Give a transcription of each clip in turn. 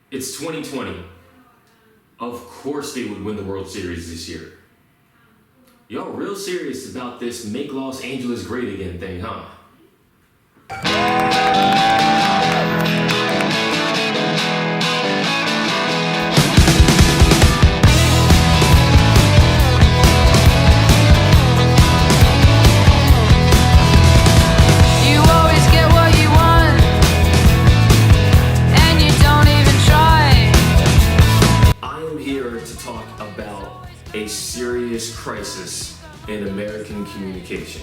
It's 2020. Of course they would win the World Series this year. Y'all real serious about this make Los Angeles great again thing, huh? You always get what you want, and you don't even try. I am here to talk about a serious crisis in American communication.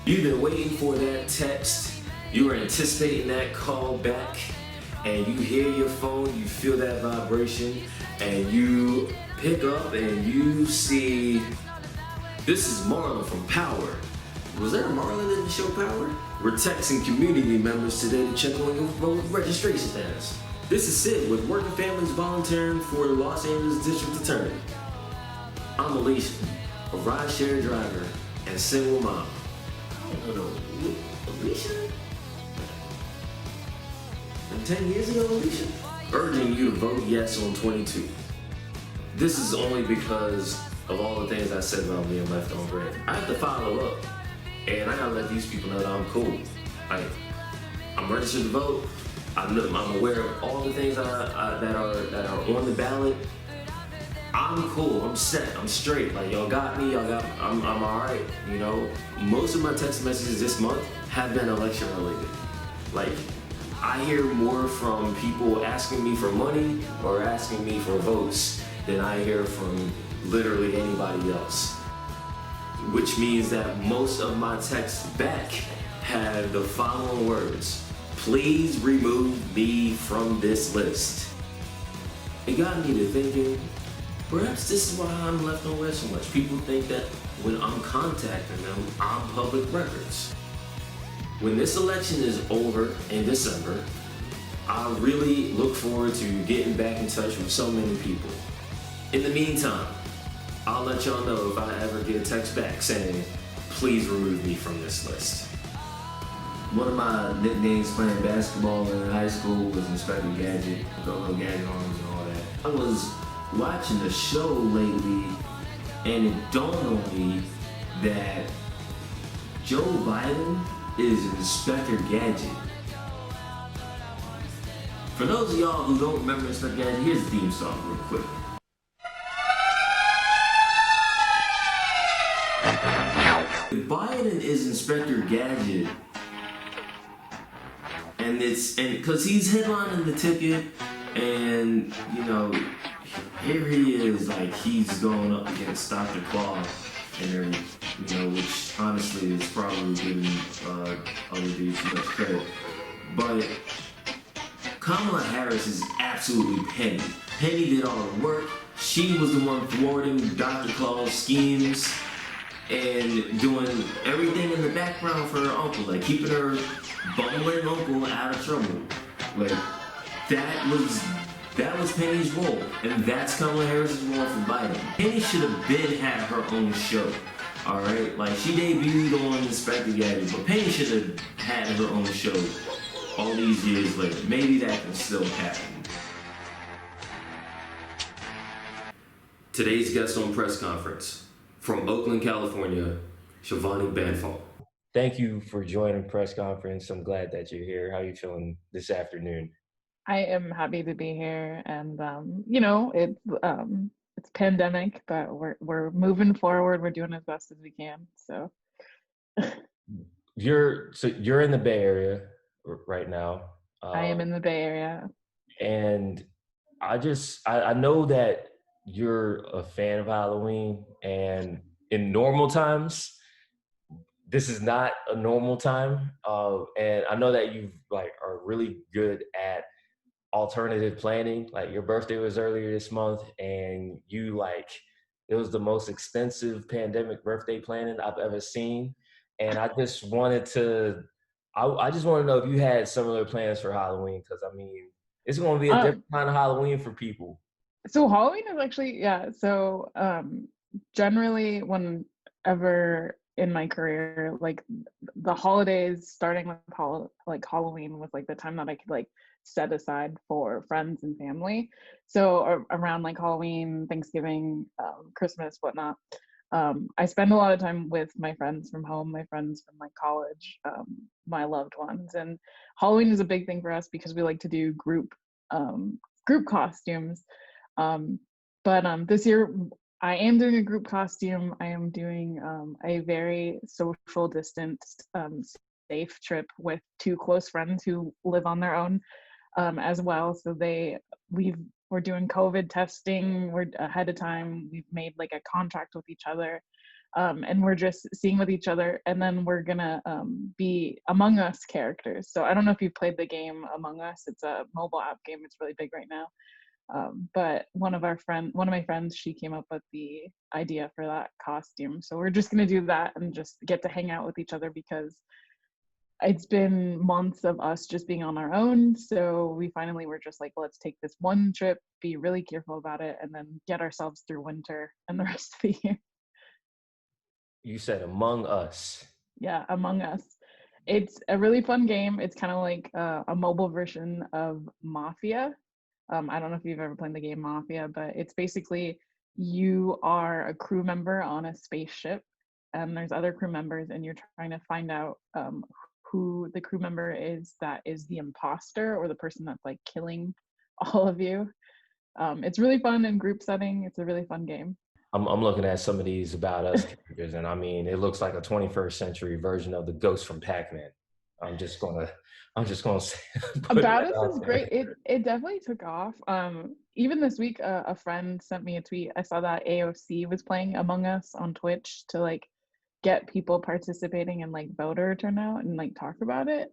You've been waiting for that text, you were anticipating that call back, and you hear your phone, you feel that vibration, and you pick up and you see this is Marlon from Power. Was there a Marlon in the show Power? We're texting community members today to check on your vote registration status. This is Sid with Working Families volunteering for the Los Angeles District Attorney. I'm Alicia, a rideshare driver and single mom. I don't know, Alicia? And 10 years ago, Alicia? Urging you to vote yes on 22. This is only because of all the things I said about being left on red. I have to follow up, and I gotta let these people know that I'm cool. I'm registered to vote. I'm aware of all the things that are on the ballot. I'm cool. I'm set. I'm straight. Like y'all got me. I'm all right. You know, most of my text messages this month have been election related. Like, I hear more from people asking me for money or asking me for votes than I hear from literally anybody else. Which means that most of my texts back have the following words: please remove me from this list. It got me to thinking, perhaps this is why I'm left on red so much. People think that when I'm contacting them, I'm public records. When this election is over in December, I really look forward to getting back in touch with so many people. In the meantime, I'll let y'all know if I ever get a text back saying, please remove me from this list. One of my nicknames playing basketball in high school was Inspector Gadget, with the little gadget arms and all that. I was watching a show lately, and it dawned on me that Joe Biden is Inspector Gadget. For those of y'all who don't remember Inspector Gadget, here's the theme song real quick. If Biden is Inspector Gadget, and because he's headlining the ticket, and you know, here he is, like he's going up against Dr. Claw, and you know, which honestly is probably giving other dudes too much credit. But Kamala Harris is absolutely Penny. Penny did all the work. She was the one thwarting Dr. Claw's schemes and doing everything in the background for her uncle, like keeping her bumbling uncle out of trouble. Like that was Penny's role, and that's Kamala Harris's role for Biden. Penny should have been had her own show. All right, like she debuted on Inspector Gadget, but Penny should have had her own show all these years later. Maybe that can still happen. Today's guest on Press Conference, from Oakland, California, Shivani Banfal. Thank you for joining Press Conference. I'm glad that you're here. How are you feeling this afternoon? I am happy to be here, and it's pandemic, but we're moving forward. We're doing as best as we can. So You're in the Bay Area right now. I am in the Bay Area. And I know that you're a fan of Halloween, and in normal times, this is not a normal time. And I know that you are really good at alternative planning. Like your birthday was earlier this month, and it was the most expensive pandemic birthday planning I've ever seen. And I just wanted to know if you had similar plans for Halloween, because I mean, it's going to be a different kind of Halloween for people. So Halloween is actually, yeah. So generally, whenever in my career. Like the holidays, starting with like Halloween was like the time that I could like set aside for friends and family. So around like Halloween, Thanksgiving, Christmas, whatnot, I spend a lot of time with my friends from home, my friends from like college, my loved ones. And Halloween is a big thing for us because we like to do group costumes. Um, but this year I am doing a group costume. I am doing a very social distanced, safe trip with two close friends who live on their own, as well. So we're doing COVID testing. We're ahead of time. We've made like a contract with each other, and we're just seeing with each other. And then we're gonna be Among Us characters. So I don't know if you've played the game Among Us. It's a mobile app game. It's really big right now. But one of my friends, she came up with the idea for that costume. So we're just gonna do that and just get to hang out with each other because it's been months of us just being on our own. So we finally were just like, let's take this one trip, be really careful about it, and then get ourselves through winter and the rest of the year. You said Among Us. Yeah, Among Us. It's a really fun game. It's kind of like a mobile version of Mafia. I don't know if you've ever played the game Mafia, but it's basically you are a crew member on a spaceship, and there's other crew members, and you're trying to find out who the crew member is that is the imposter or the person that's like killing all of you. It's really fun in group setting. It's a really fun game. I'm looking at some of these About Us characters, and I mean, it looks like a 21st century version of the Ghost from Pac-Man. I'm just gonna say, About Us is great. It definitely took off. Even this week, a friend sent me a tweet. I saw that AOC was playing Among Us on Twitch to like get people participating and like voter turnout and like talk about it.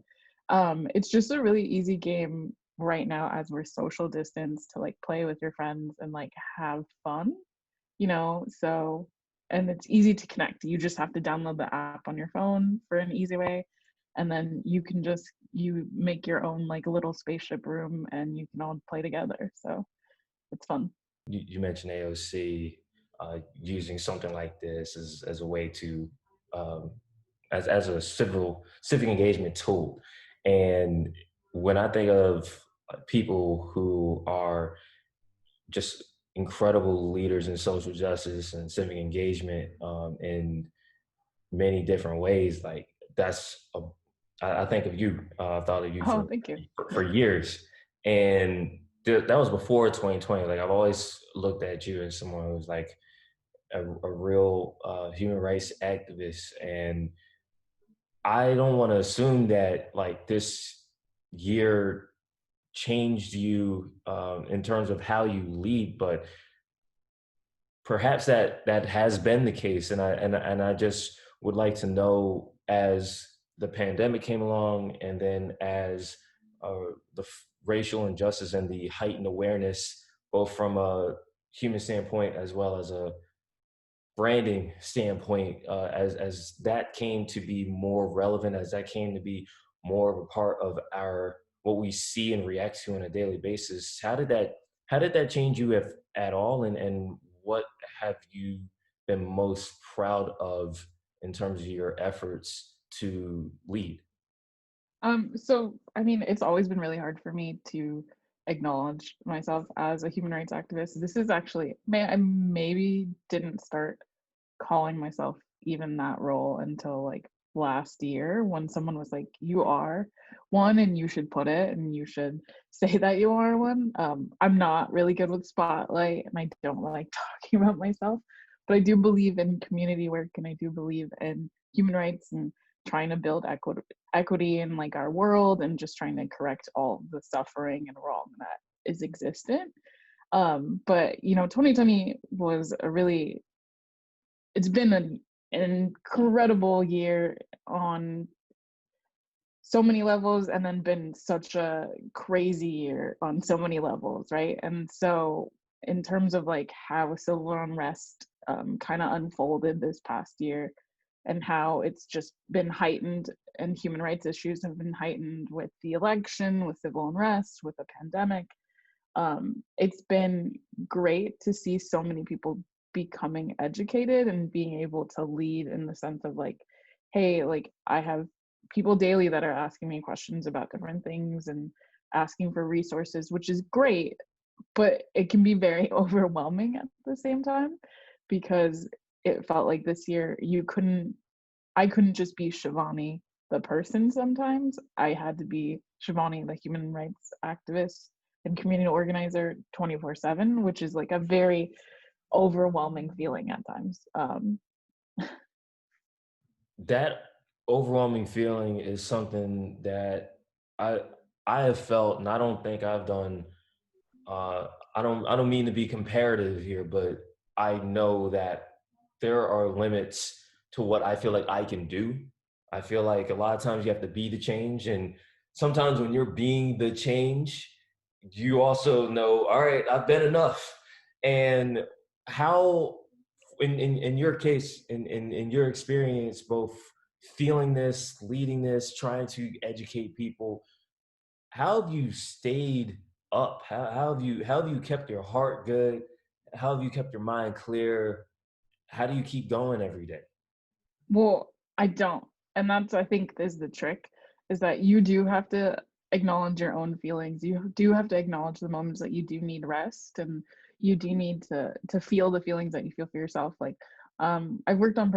It's just a really easy game right now as we're social distance to like play with your friends and like have fun, so, and it's easy to connect. You just have to download the app on your phone for an easy way, and then you make your own like little spaceship room and you can all play together, so it's fun. You mentioned AOC using something like this as a way to as a civic engagement tool. And when I think of people who are just incredible leaders in social justice and civic engagement in many different ways, like I think of you. I thought of you Oh, thank you. for years, and that was before 2020. Like I've always looked at you as someone who's like a real human rights activist, and I don't want to assume that like this year changed you in terms of how you lead, but perhaps that has been the case, and I just would like to know, as the pandemic came along, and then as the racial injustice and the heightened awareness, both from a human standpoint as well as a branding standpoint, as that came to be more relevant, as that came to be more of a part of our what we see and react to on a daily basis. How did that change you, if at all, and what have you been most proud of in terms of your efforts to lead? So I mean, it's always been really hard for me to acknowledge myself as a human rights activist. This is actually, I maybe didn't start calling myself even that role until like last year, when someone was like, you are one and you should put it and you should say that you are one. I'm not really good with spotlight and I don't like talking about myself, but I do believe in community work and I do believe in human rights and trying to build equity in like our world and just trying to correct all the suffering and wrong that is existent. But 2020 was it's been an incredible year on so many levels, and then been such a crazy year on so many levels, right? And so in terms of like how civil unrest kind of unfolded this past year, and how it's just been heightened, and human rights issues have been heightened with the election, with civil unrest, with the pandemic, it's been great to see so many people becoming educated and being able to lead in the sense of like, hey, like I have people daily that are asking me questions about different things and asking for resources, which is great, but it can be very overwhelming at the same time, because it felt like this year I couldn't just be Shivani the person. Sometimes I had to be Shivani the human rights activist and community organizer 24/7, which is like a very overwhelming feeling at times. That overwhelming feeling is something that I I have felt, and I don't think I've done. I don't mean to be comparative here, but I know that there are limits to what I feel like I can do. I feel like a lot of times you have to be the change, and sometimes when you're being the change, you also know, all right, I've been enough. And how, in your case, in your experience, both feeling this, leading this, trying to educate people, how have you stayed up? How have you kept your heart good? How have you kept your mind clear? How do you keep going every day? Well, I don't. And that's, I think, is the trick, is that you do have to acknowledge your own feelings. You do have to acknowledge the moments that you do need rest, and you do need to feel the feelings that you feel for yourself. Like, I've worked on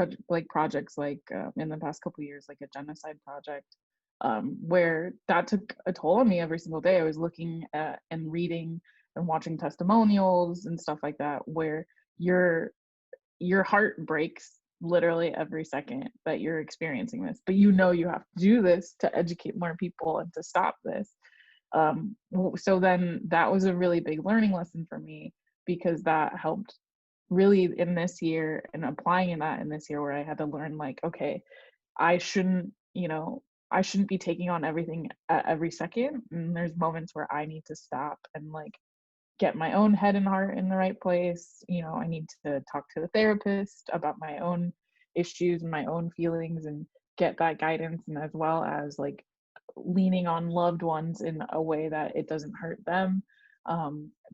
projects like in the past couple of years, like a genocide project, where that took a toll on me every single day. I was looking at and reading and watching testimonials and stuff like that, where your heart breaks literally every second that you're experiencing this, but you know you have to do this to educate more people and to stop this. So then that was a really big learning lesson for me, because that helped really in this year, and applying that in this year, where I had to learn like, okay, I shouldn't, I shouldn't be taking on everything at every second, and there's moments where I need to stop and like get my own head and heart in the right place. I need to talk to the therapist about my own issues and my own feelings and get that guidance, and as well as like leaning on loved ones in a way that it doesn't hurt them.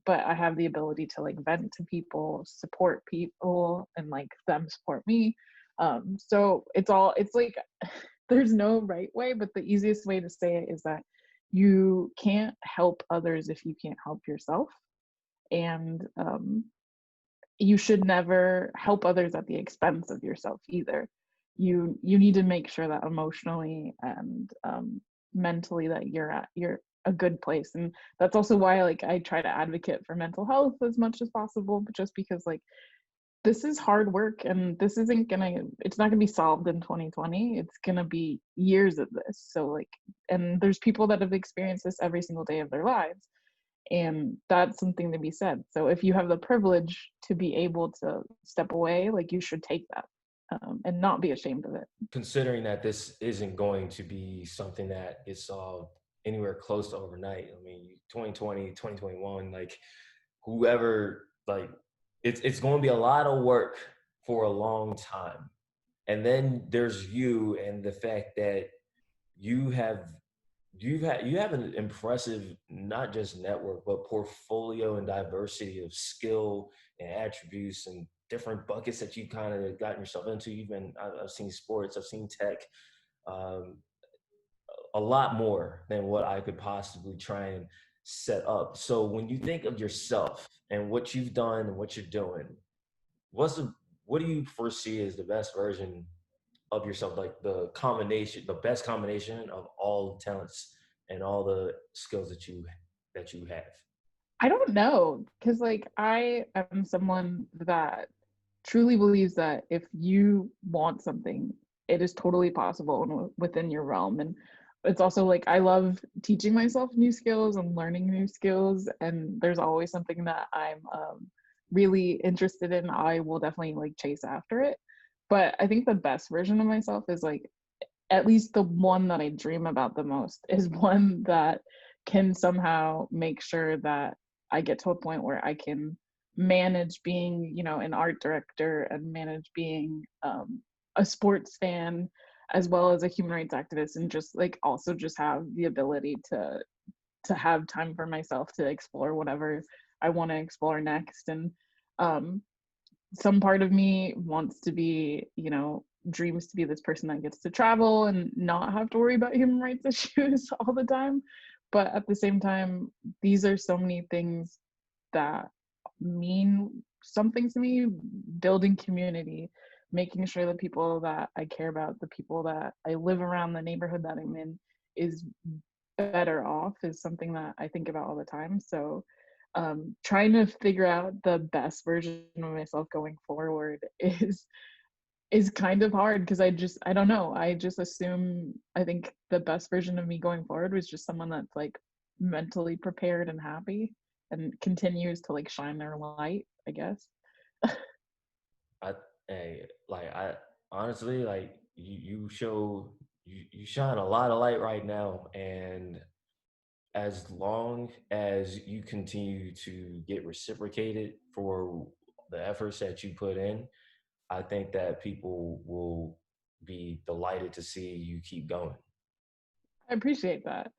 But I have the ability to like vent to people, support people, and like them support me. So it's like there's no right way, but the easiest way to say it is that you can't help others if you can't help yourself. And you should never help others at the expense of yourself either. You need to make sure that emotionally and mentally that you're a good place. And that's also why like I try to advocate for mental health as much as possible, but just because like this is hard work, and it's not gonna be solved in 2020. It's gonna be years of this. So like, and there's people that have experienced this every single day of their lives, and that's something to be said. So if you have the privilege to be able to step away, like you should take that, and not be ashamed of it. Considering that this isn't going to be something that is solved anywhere close to overnight. I mean, 2020, 2021, like whoever, like it's going to be a lot of work for a long time. And then there's you and the fact that you have you have an impressive not just network but portfolio and diversity of skill and attributes and different buckets that you kind of gotten yourself into. I've seen sports, I've seen tech, um, a lot more than what I could possibly try and set up. So when you think of yourself and what you've done and what you're doing, what's the what do you foresee as the best version of yourself, like the best combination of all the talents and all the skills that you have? I don't know, because like I am someone that truly believes that if you want something, it is totally possible and within your realm. And it's also like I love teaching myself new skills and learning new skills, and there's always something that I'm really interested in. I will definitely like chase after it. But I think the best version of myself is like, at least the one that I dream about the most is one that can somehow make sure that I get to a point where I can manage being, an art director, and manage being a sports fan, as well as a human rights activist, and just like also just have the ability to have time for myself to explore whatever I want to explore next. And um, some part of me wants to be, dreams to be this person that gets to travel and not have to worry about human rights issues all the time. But at the same time, these are so many things that mean something to me. Building community, making sure the people that I care about, the people that I live around, the neighborhood that I'm in is better off, is something that I think about all the time. So trying to figure out the best version of myself going forward is kind of hard, because I don't know, I just assume, I think the best version of me going forward was just someone that's like mentally prepared and happy and continues to like shine their light, I guess. I I honestly, like, you shine a lot of light right now, and as long as you continue to get reciprocated for the efforts that you put in, I think that people will be delighted to see you keep going. I appreciate that.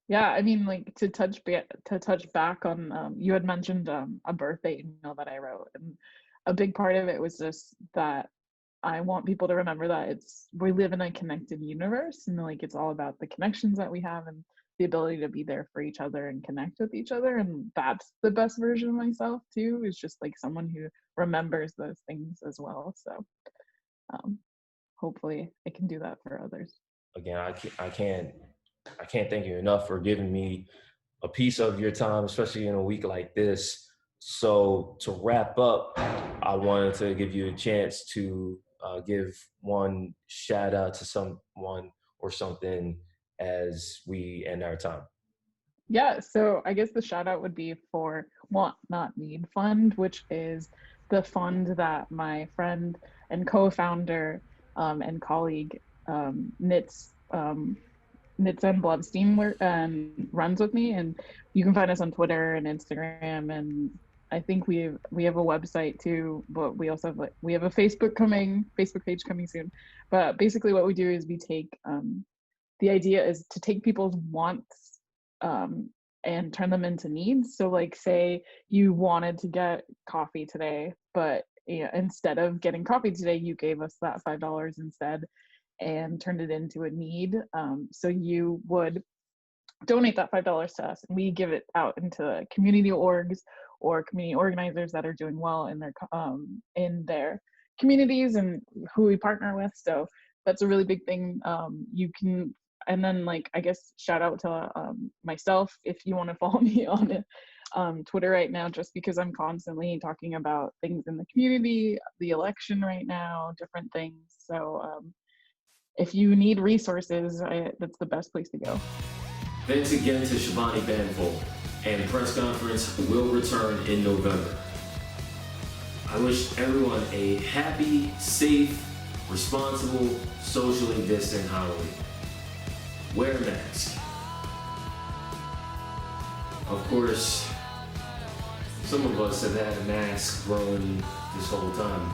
Yeah, I mean, like, to touch back on, you had mentioned a birthday email that I wrote, and a big part of it was just that I want people to remember that we live in a connected universe, and like it's all about the connections that we have and the ability to be there for each other and connect with each other. And that's the best version of myself too, is just like someone who remembers those things as well. So um, hopefully I can do that for others. Again, I can't thank you enough for giving me a piece of your time, especially in a week like this. So to wrap up, I wanted to give you a chance to give one shout out to someone or something as we end our time. Yeah, so I guess the shout out would be for Want Not Need Fund, which is the fund that my friend and co-founder and colleague Knits and Bloodsteen runs with me. And you can find us on Twitter and Instagram, and I think we have a website too, but we also have we have a Facebook page coming soon. But basically what we do is we take the idea is to take people's wants and turn them into needs. So like, say you wanted to get coffee today, but instead of getting coffee today, you gave us that $5 instead and turned it into a need. So you would donate that $5 to us, and we give it out into community orgs or community organizers that are doing well in their communities and who we partner with. So that's a really big thing. You can, and then like, I guess shout out to myself, if you want to follow me on Twitter right now, just because I'm constantly talking about things in the community, the election right now, different things. So if you need resources, that's the best place to go. Thanks again to Shivani Banfal, and Press Conference will return in November. I wish everyone a happy, safe, responsible, socially distant Halloween. Wear a mask. Of course, some of us have had a mask growing this whole time.